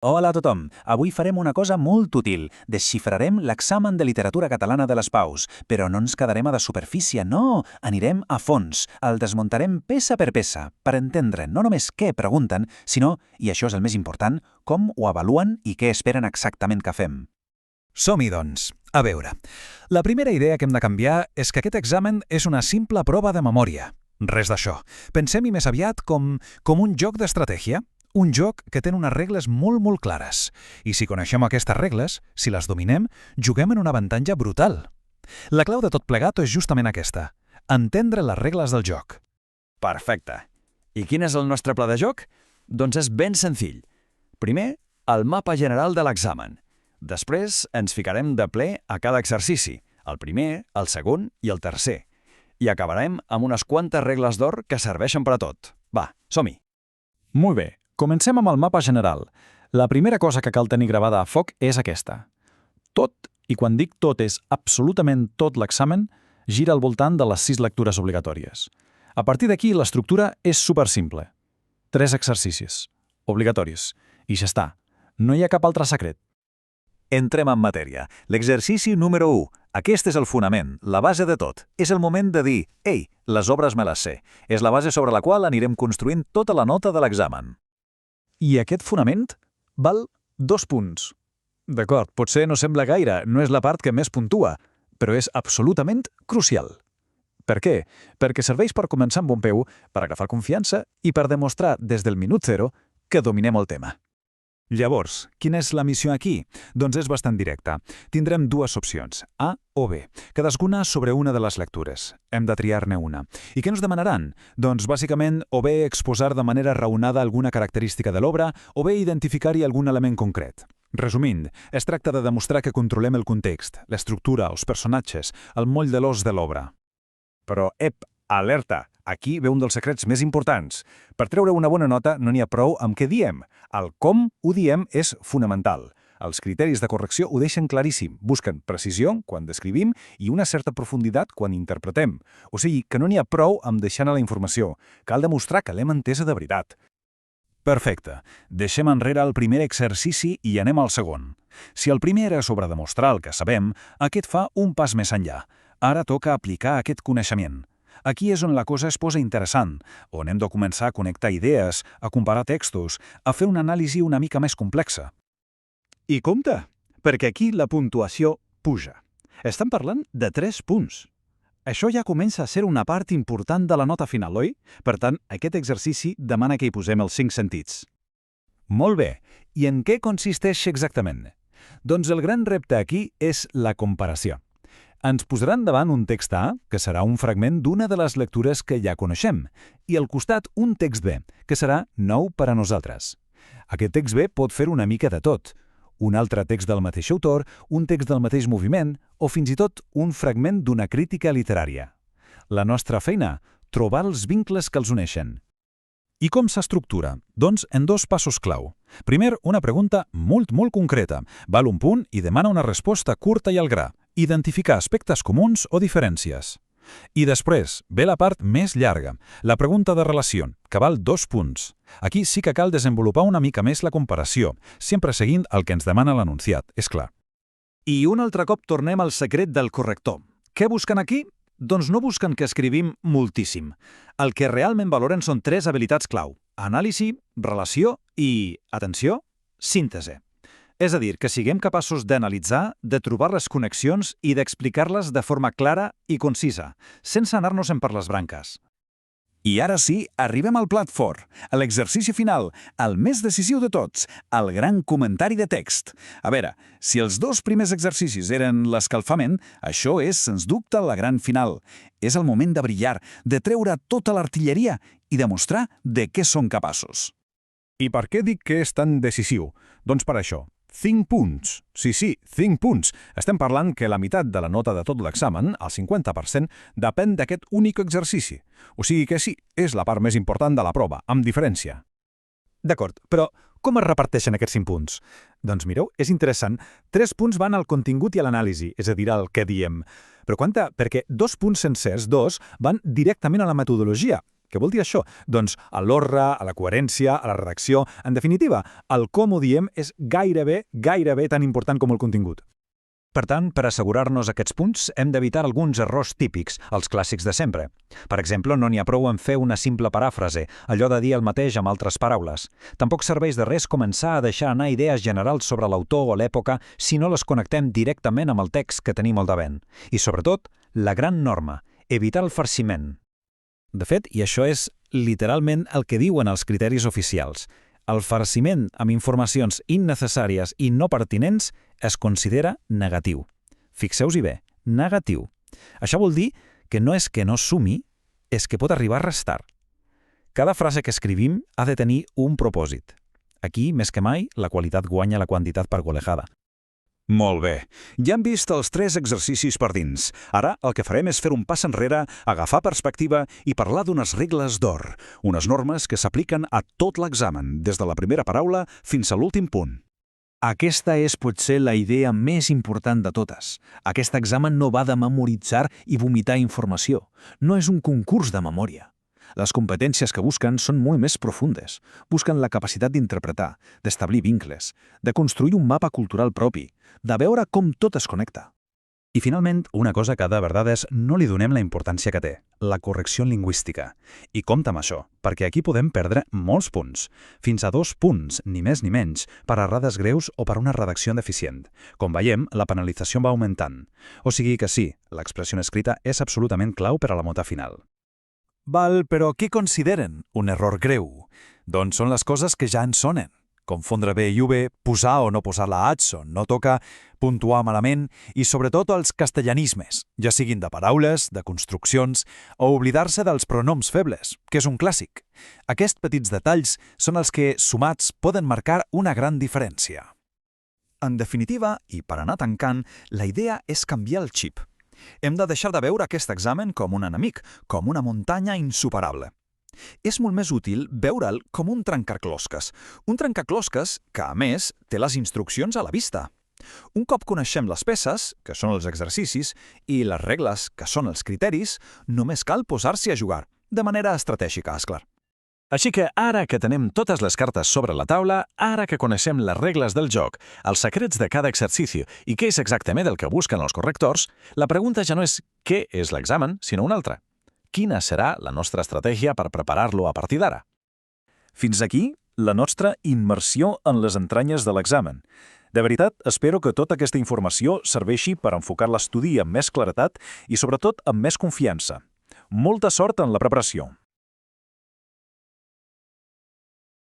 Hola a tothom! Avui farem una cosa molt útil. Desxifrarem l'examen de literatura catalana de les Paus. Però no ens quedarem a la superfície, no! Anirem a fons. El desmuntarem peça per peça, per entendre no només què pregunten, sinó, i això és el més important, com ho avaluen i què esperen exactament que fem. Som-hi, doncs. A veure, la primera idea que hem de canviar és que aquest examen és una simple prova de memòria. Res d'això. Pensem-hi més aviat com un joc d'estratègia. Un joc que té unes regles molt clares. I si coneixem aquestes regles, si les dominem, juguem en un avantatge brutal. La clau de tot plegat és justament aquesta. Entendre les regles del joc. Perfecte. I quin és el nostre pla de joc? Doncs és ben senzill. Primer, el mapa general de l'examen. Després, ens ficarem de ple a cada exercici, el primer, el segon i el tercer. I acabarem amb unes quantes regles d'or que serveixen per a tot. Va, som-hi! Molt bé, comencem amb el mapa general. La primera cosa que cal tenir gravada a foc és aquesta. Tot, i quan dic tot és absolutament tot l'examen, gira al voltant de les 6 lectures obligatòries. A partir d'aquí, l'estructura és supersimple. 3 exercicis, obligatoris, i ja està. No hi ha cap altre secret. Entrem en matèria. L'exercici número 1. Aquest és el fonament, la base de tot. És el moment de dir, ei, les obres me les sé. És la base sobre la qual anirem construint tota la nota de l'examen. I aquest fonament val 2 punts. D'acord, potser no sembla gaire, no és la part que més puntua, però és absolutament crucial. Per què? Perquè serveix per començar amb bon peu, per agafar confiança i per demostrar des del minut 0 que dominem el tema. Llavors, quina és la missió aquí? Doncs és bastant directa. Tindrem 2 opcions, A o B, cadascuna sobre una de les lectures. Hem de triar-ne una. I què ens demanaran? Doncs bàsicament o bé exposar de manera raonada alguna característica de l'obra o bé identificar-hi algun element concret. Resumint, es tracta de demostrar que controlem el context, l'estructura, els personatges, el moll de l'os de l'obra. Però, alerta! Aquí ve un dels secrets més importants. Per treure una bona nota no n'hi ha prou amb què diem. El com ho diem és fonamental. Els criteris de correcció ho deixen claríssim. Busquen precisió quan descrivim i una certa profunditat quan interpretem. O sigui, que no n'hi ha prou amb deixar anar la informació. Cal demostrar que l'hem entesa de veritat. Perfecte. Deixem enrere el primer exercici i anem al segon. Si el primer era sobre demostrar el que sabem, aquest fa un pas més enllà. Ara toca aplicar aquest coneixement. Aquí és on la cosa es posa interessant, on hem de començar a connectar idees, a comparar textos, a fer una anàlisi una mica més complexa. I compte, perquè aquí la puntuació puja. Estem parlant de 3 punts. Això ja comença a ser una part important de la nota final, oi? Per tant, aquest exercici demana que hi posem els 5 sentits. Molt bé. I en què consisteix exactament? Doncs el gran repte aquí és la comparació. Ens posaran davant un text A, que serà un fragment d'una de les lectures que ja coneixem, i al costat un text B, que serà nou per a nosaltres. Aquest text B pot fer una mica de tot. Un altre text del mateix autor, un text del mateix moviment o fins i tot un fragment d'una crítica literària. La nostra feina, trobar els vincles que els uneixen. I com s'estructura? Doncs en 2 passos clau. Primer, una pregunta molt concreta. Val un punt i demana una resposta curta i al gra. Identificar aspectes comuns o diferències. I després, ve la part més llarga, la pregunta de relació, que val 2 punts. Aquí sí que cal desenvolupar una mica més la comparació, sempre seguint el que ens demana l'enunciat, és clar. I un altre cop tornem al secret del corrector. Què busquen aquí? Doncs no busquen que escrivim moltíssim. El que realment valoren són 3 habilitats clau: anàlisi, relació i, atenció, síntesi. És a dir, que siguem capaços d'analitzar, de trobar les connexions i d'explicar-les de forma clara i concisa, sense anar-nos-en per les branques. I ara sí, arribem al plat fort, a l'exercici final, el més decisiu de tots, el gran comentari de text. A veure, si els 2 primers exercicis eren l'escalfament, això és, sens dubte, la gran final. És el moment de brillar, de treure tota l'artilleria i demostrar de què són capaços. I per què dic que és tan decisiu? Doncs per això. 5 punts. Sí, 5 punts. Estem parlant que la meitat de la nota de tot l'examen, el 50%, depèn d'aquest únic exercici. O sigui que sí, és la part més important de la prova, amb diferència. D'acord, però com es reparteixen aquests 5 punts? Doncs mireu, és interessant. 3 punts van al contingut i a l'anàlisi, és a dir, al que diem. Però compte, perquè 2 punts sencers, 2, van directament a la metodologia. Què vol dir això? Doncs a l'ordre, a la coherència, a la redacció... En definitiva, el com ho diem és gairebé tan important com el contingut. Per tant, per assegurar-nos aquests punts, hem d'evitar alguns errors típics, els clàssics de sempre. Per exemple, no n'hi ha prou en fer una simple paràfrase, allò de dir el mateix amb altres paraules. Tampoc serveix de res començar a deixar anar idees generals sobre l'autor o l'època si no les connectem directament amb el text que tenim al davant. I, sobretot, la gran norma, evitar el farciment. De fet, i això és literalment el que diuen els criteris oficials, el farciment amb informacions innecessàries i no pertinents es considera negatiu. Fixeu-s'hi bé, negatiu. Això vol dir que no sumi, és que pot arribar a restar. Cada frase que escrivim ha de tenir un propòsit. Aquí, més que mai, la qualitat guanya la quantitat per golejada. Molt bé. Ja hem vist els 3 exercicis per dins. Ara el que farem és fer un pas enrere, agafar perspectiva i parlar d'unes regles d'or, unes normes que s'apliquen a tot l'examen, des de la primera paraula fins a l'últim punt. Aquesta és potser la idea més important de totes. Aquest examen no va de memoritzar i vomitar informació. No és un concurs de memòria. Les competències que busquen són molt més profundes. Busquen la capacitat d'interpretar, d'establir vincles, de construir un mapa cultural propi, de veure com tot es connecta. I finalment, una cosa que de verdades no li donem la importància que té, la correcció lingüística. I compta amb això, perquè aquí podem perdre molts punts, fins a 2 punts, ni més ni menys, per errades greus o per una redacció deficient. Com veiem, la penalització va augmentant. O sigui que sí, l'expressió escrita és absolutament clau per a la nota final. Val, però què consideren un error greu? Doncs són les coses que ja ens sonen. Confondre B i V, posar o no posar la H on no toca, puntuar malament i sobretot els castellanismes, ja siguin de paraules, de construccions o oblidar-se dels pronoms febles, que és un clàssic. Aquests petits detalls són els que, sumats, poden marcar una gran diferència. En definitiva, i per anar tancant, la idea és canviar el xip. Hem de deixar de veure aquest examen com un enemic, com una muntanya insuperable. És molt més útil veure'l com un trencaclosques. Un trencaclosques que, a més, té les instruccions a la vista. Un cop coneixem les peces, que són els exercicis, i les regles, que són els criteris, només cal posar-s'hi a jugar, de manera estratègica, esclar. Així que ara que tenem totes les cartes sobre la taula, ara que coneixem les regles del joc, els secrets de cada exercici i què és exactament el que busquen els correctors, la pregunta ja no és què és l'examen, sinó una altra. Quina serà la nostra estratègia per preparar-lo a partir d'ara? Fins aquí la nostra immersió en les entranyes de l'examen. De veritat, espero que tota aquesta informació serveixi per enfocar l'estudi amb més claredat i, sobretot, amb més confiança. Molta sort en la preparació!